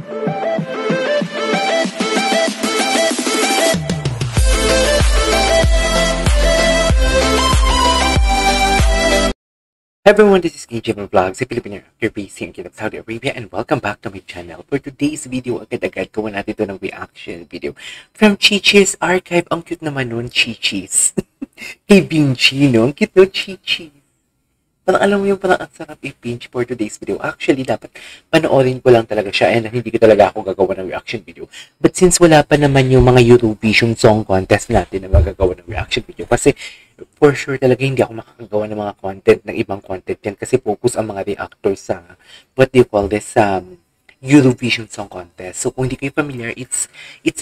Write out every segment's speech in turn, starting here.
Hi everyone, this is KJ Vlogs, a Filipino actor based in Kingdom, Saudi Arabia, and welcome back to my channel. For today's video, agad-agad gawa natin ito ng reaction video from Chichi's Archive. Ang cute naman nun, Chichi's. Kay Vinci, no? Ang cute no, Chichi. Parang alam mo yung parang ang sarap i-pinch for today's video. Actually, dapat panoorin ko lang talaga siya and hindi ko talaga ako gagawa ng reaction video. But since wala pa naman yung mga Eurovision Song Contest natin na magagawa ng reaction video, kasi for sure talaga hindi ako makakagawa ng mga content, ng ibang content yan kasi focus ang mga reactors sa, what do you call this, Eurovision Song Contest. So kung hindi kayo familiar, it's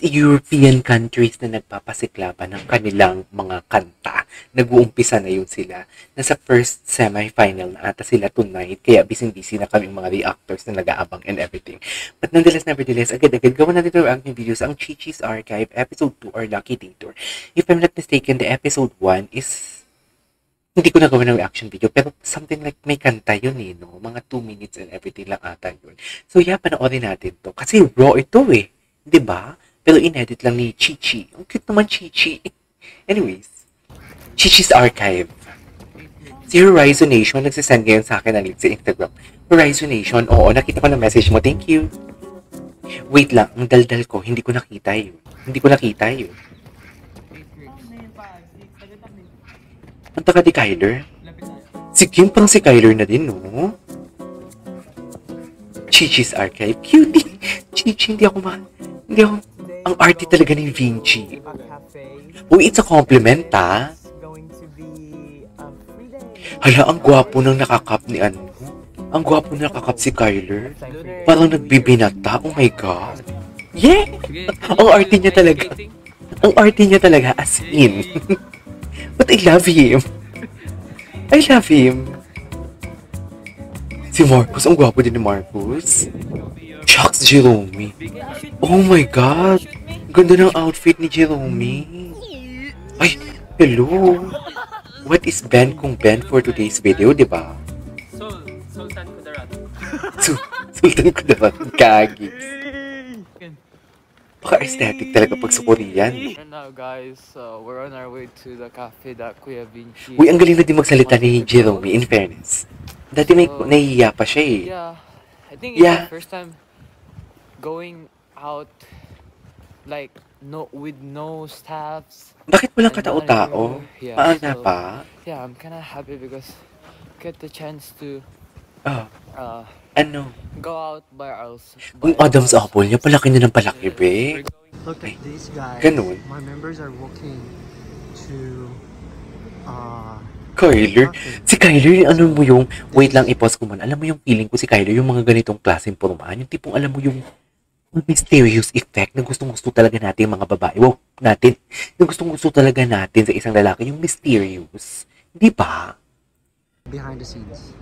European countries na nagpapasiklaban ng kanilang mga kanta. Nag-uumpisa na yun sila. Nasa first semi-final na ata sila tonight, kaya busy-busy na kaming mga reactors na nag-aabang and everything. But nevertheless, agad-agad gawa natin ito ang videos, ang Chichi's Archive, Episode 2 or Lucky Day Tour. If I'm not mistaken, the Episode 1 is hindi ko nagawa ng reaction video, pero something like may kanta yun eh, no? Mga 2 minutes and everything lang ata yun. So yeah, panoorin natin to. Kasi raw ito eh, di ba? Pero inedit lang ni Chichi. Ang cute naman Chichi. Anyways, Chichi's Archive. Si Horizon Nation, nagsisend ngayon sa akin ng link sa Instagram. Horizon Nation, oo, nakita ko na message mo. Thank you. Wait lang, ang daldal ko, hindi ko nakita yun. Ang taga di Kyler? Si Kim pang si Kyler na din, no? Chichi's Archive. Cutie! Chichi, hindi ako... Ang arty talaga ni Vinci. Oh, it's a compliment, ha? Hala, ang gwapo nang nakakap ni ano. Ang gwapo na nakakap si Kyler. Parang nagbibinata. Oh my God. Yeah! Ang arty niya talaga. As in. But I love him. Si Marcus, ang gwapo din ni Marcus. Shucks, Jerome. Oh my God. Ganda ng outfit ni Jerome. Ay, hello. What is Ben kung Ben for today's video, di ba? Sultan Kudarat. Sultan Kudarat. Kagis. Baka-aesthetic talaga pag sa Korean. And now guys, we're on our way to the cafe that Kuya Vinci. Uy, ang galing na din magsalita ni Jerome, in fairness. Dati may nahihiya pa siya eh. Yeah, I think it's the first time going out like with no staffs. Bakit walang katao-tao? Paana pa? Yeah, I'm kinda happy because get the chance to go out by ourselves. Yung Adam's apple niya, palaki na ng palaki, be. Look at these guys. Ganun. My members are walking to Kyler. Si Kyler, ano mo yung, wait lang, i-pause ko man. Alam mo yung feeling ko si Kyler, yung mga ganitong klaseng pormahan, yung tipong alam mo yung mysterious effect na gustong-gusto talaga natin yung mga babae. Wow, natin. Na gustong-gusto talaga natin sa isang lalaki, yung mysterious. Di ba? Behind the scenes.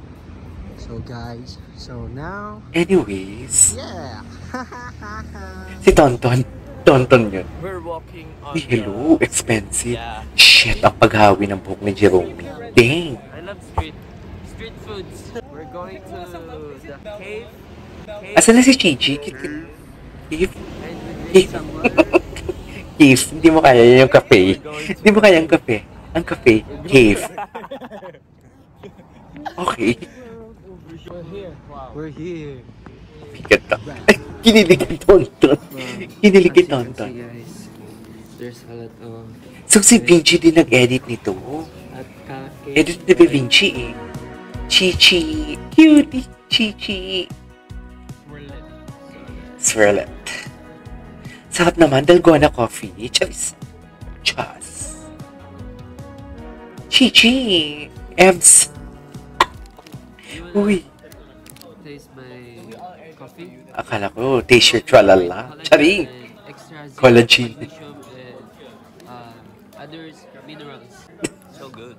So guys, so now... Anyways. Yeah! Si Tonton yun. We're walking on Hello, expensive. Yeah. Shit, ang paghawi ng buhok ni Jerome. Dang. I love street foods. We're going to the cave. Asan na si Chichi? Cave? Cave. Hindi mo kaya yung kape. Hindi mo kaya ang kape. Ang kape, cave. Okay. We're here. Bigat na. Ay, kinilig kay Tonton. Kinilig kay Tonton. Guys, there's a lot of... So si Vinci din nag-edit nito. at cafe. Edit na ba Vinci eh? Chichi. Cutie. Chichi. Swirlet. Sarap naman, dalgona coffee. Charis. Chas. Chichi. Evs. Uy. Taste my coffee. Akala ko, taste your tralala. Chari. Collagen. Others minerals. So good.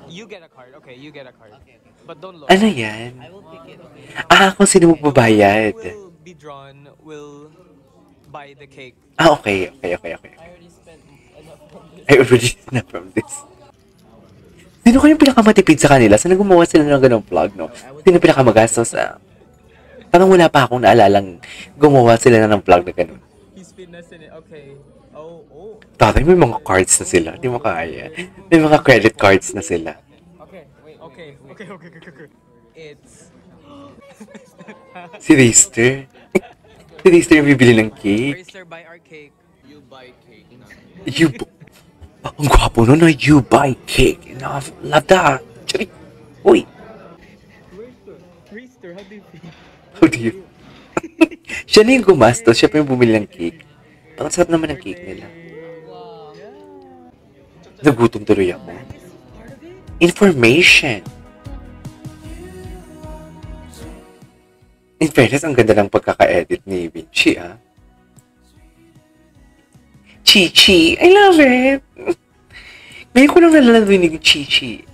You get a card. Okay, you get a card. But don't look. Ano yan? Kung sino magbabayad. Will be drawn will buy the cake. Okay. I already spent from this. Sino kayong pinakamatipid sa kanila? Saan gumawa sila ng ganong vlog, no? Sino pinakamagastos sa... Parang wala pa akong naalalang gumawa sila na ng vlog na ganun. He's finessing it. Okay. Oh. Tatay, may mga cards na sila. Di mo kaya. May mga credit cards na sila. Okay. Wait. Okay. It's Si Rister. Si Rister yung bibili ng cake. Racer by our cake. You buy cake. Ang gwapo nun na you buy cake. Love that. Chari. Uy. Racer, how do you feel? How do you? Siya na yung gumastos. Siya pa yung bumili ng cake. Parang sarap naman ng cake nila. Nagutom tuloy ako. Information. In fairness, ang ganda ng pagkaka-edit ni Vinci, ah. Chichi. I love it. Ngayon ko lang nalalaman yung Chichi.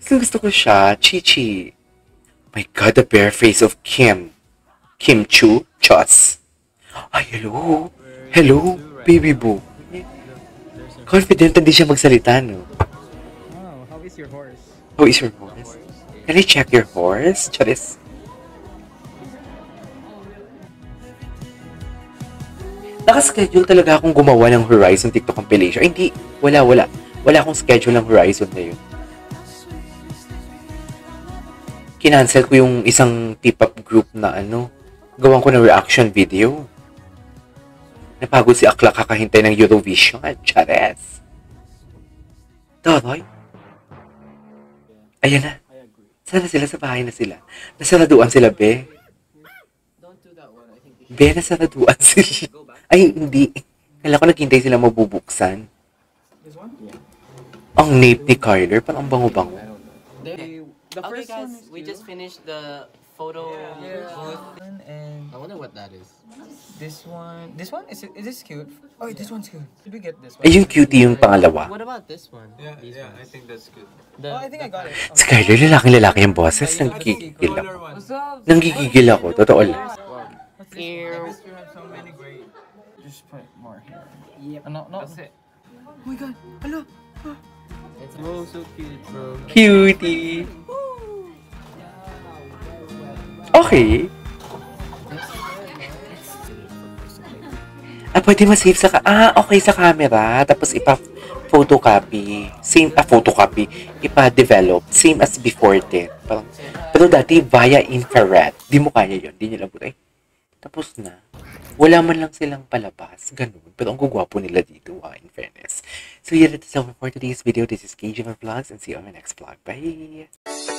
Gusto ko siya. Chichi. My God, the bare face of Kim. Kim Chu Chos. Ay, hello. Hello, baby boo. Confident hindi siya magsalita, no? Wow, how is your horse? How is your horse? Can I check your horse? Charis. Naka-schedule talaga akong gumawa ng Horizon TikTok compilation. Ay, hindi. Wala. Wala akong schedule ng Horizon na yun. Kinancel ko yung isang tip-up group na gawan ko ng reaction video. Napagod si Akla kakahintay ng Eurovision. Chares. Totoy? Ayan na. Sana sila sa bahay na sila. Nasaraduan sila, be. Be, nasaraduan sila. Ay, hindi. Kala ko naghintay sila mabubuksan. Ang nape ni Kyler, parang bango-bango. Okay guys, we just finished the photo booth. And I wonder what that is. this one is this cute? Oh, this one's cute. Did we get this one? Ay, yung cutie yung pangalawa. What about this one? These ones? I think that's good. The, I think I got it. Si Kyler, lalaki yung boses. Nanggigigil ako. Nanggigigil ako, totoo lang. Here. You have so many great. Just put more here. Yep. No. That's it. Oh my god. Hello. It's so cute, bro. Cutie! Okay. Pwede ma-save sa okay sa camera. Tapos ipa-photocopy. Photocopy. Ipa-develop. Same as before din. Pero dati, via infrared. Di mo kaya yun. Di nila buray. Tapos na. Wala man lang silang palabas. Ganun. Pero ang gugwapo nila dito, in fairness. So, yeah, that's all for today's video. This is KJ Vlogs and see you on my next vlog. Bye!